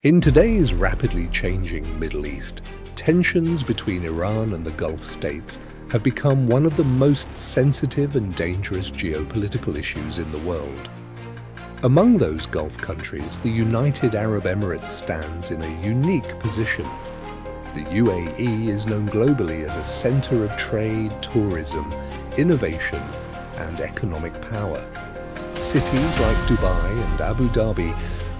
In today's rapidly changing Middle East, tensions between Iran and the Gulf states have become one of the most sensitive and dangerous geopolitical issues in the world. Among those Gulf countries, the United Arab Emirates stands in a unique position. The UAE is known globally as a center of trade, tourism, innovation, and economic power. Cities like Dubai and Abu Dhabi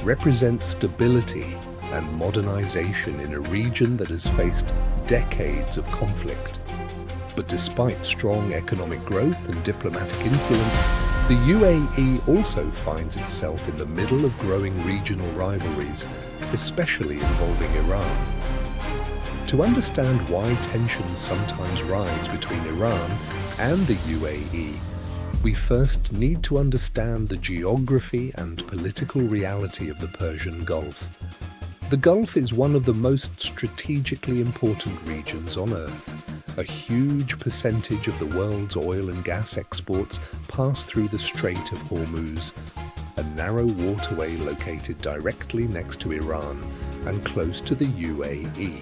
represent stability and modernization in a region that has faced decades of conflict. But despite strong economic growth and diplomatic influence, the UAE also finds itself in the middle of growing regional rivalries, especially involving Iran. To understand why tensions sometimes rise between Iran and the UAE, we first need to understand the geography and political reality of the Persian Gulf. The Gulf is one of the most strategically important regions on Earth. A huge percentage of the world's oil and gas exports pass through the Strait of Hormuz, a narrow waterway located directly next to Iran and close to the UAE.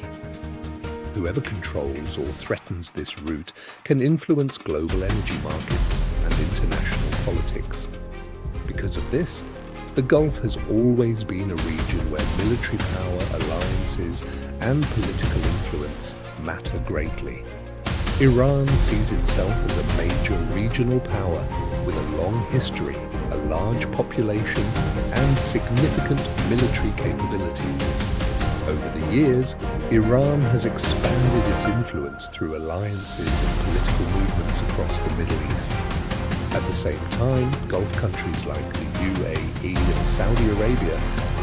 Whoever controls or threatens this route can influence global energy markets and international politics. Because of this, the Gulf has always been a region where military power, alliances, and political influence matter greatly. Iran sees itself as a major regional power with a long history, a large population, and significant military capabilities. Over the years, Iran has expanded its influence through alliances and political movements across the Middle East. At the same time, Gulf countries like the UAE and Saudi Arabia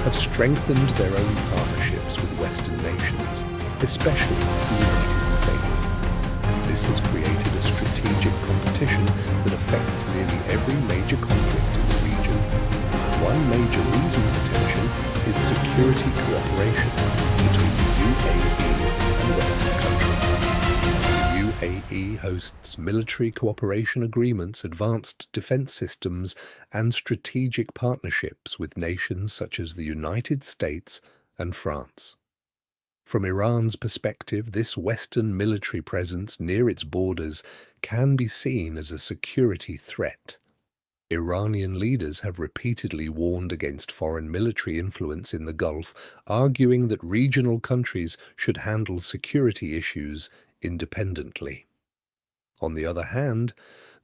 have strengthened their own partnerships with Western nations, especially the United States. This has created a strategic competition that affects nearly every major conflict in the region. One major reason for tension is security cooperation between the UAE and Western countries. The UAE hosts military cooperation agreements, advanced defense systems, and strategic partnerships with nations such as the United States and France. From Iran's perspective, this Western military presence near its borders can be seen as a security threat. Iranian leaders have repeatedly warned against foreign military influence in the Gulf, arguing that regional countries should handle security issues independently. On the other hand,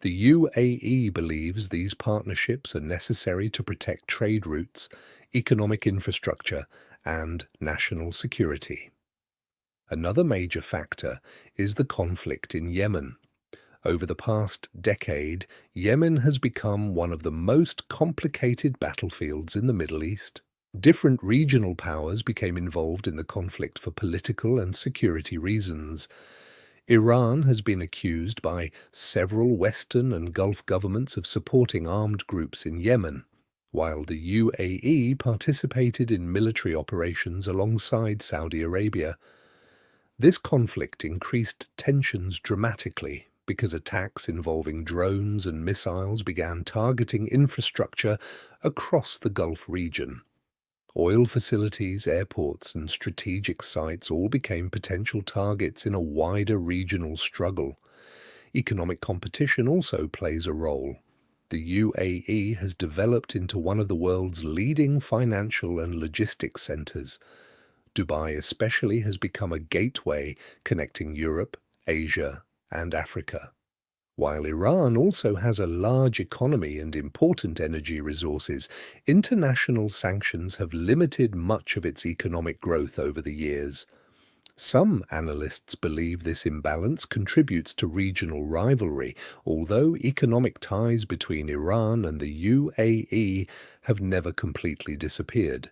the UAE believes these partnerships are necessary to protect trade routes, economic infrastructure, and national security. Another major factor is the conflict in Yemen. Over the past decade, Yemen has become one of the most complicated battlefields in the Middle East. Different regional powers became involved in the conflict for political and security reasons. Iran has been accused by several Western and Gulf governments of supporting armed groups in Yemen, while the UAE participated in military operations alongside Saudi Arabia. This conflict increased tensions dramatically because attacks involving drones and missiles began targeting infrastructure across the Gulf region. Oil facilities, airports, and strategic sites all became potential targets in a wider regional struggle. Economic competition also plays a role. The UAE has developed into one of the world's leading financial and logistics centers. Dubai especially has become a gateway connecting Europe, Asia, and Africa. While Iran also has a large economy and important energy resources, international sanctions have limited much of its economic growth over the years. Some analysts believe this imbalance contributes to regional rivalry, although economic ties between Iran and the UAE have never completely disappeared.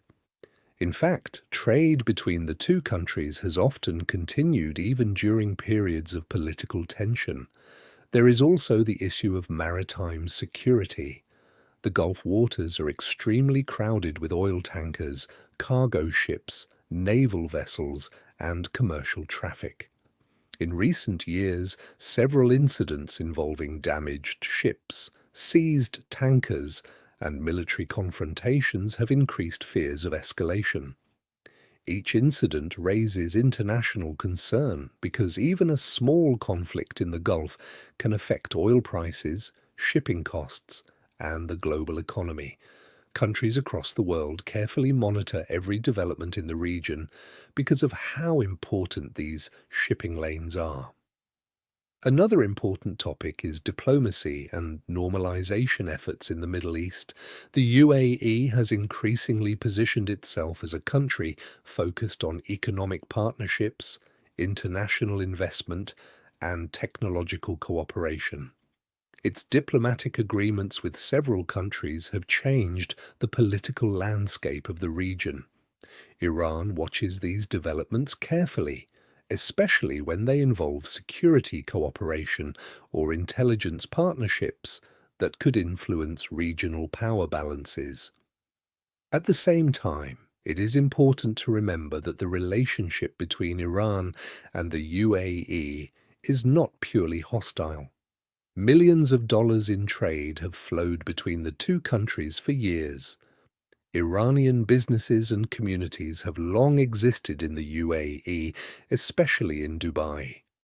In fact, trade between the two countries has often continued even during periods of political tension. There is also the issue of maritime security. The Gulf waters are extremely crowded with oil tankers, cargo ships, naval vessels, and commercial traffic. In recent years, several incidents involving damaged ships, seized tankers, and military confrontations have increased fears of escalation. Each incident raises international concern because even a small conflict in the Gulf can affect oil prices, shipping costs, and the global economy. Countries across the world carefully monitor every development in the region because of how important these shipping lanes are. Another important topic is diplomacy and normalization efforts in the Middle East. The UAE has increasingly positioned itself as a country focused on economic partnerships, international investment, and technological cooperation. Its diplomatic agreements with several countries have changed the political landscape of the region. Iran watches these developments carefully, especially when they involve security cooperation or intelligence partnerships that could influence regional power balances. At the same time, it is important to remember that the relationship between Iran and the UAE is not purely hostile. Millions of dollars in trade have flowed between the two countries for years. Iranian businesses and communities have long existed in the UAE, especially in Dubai.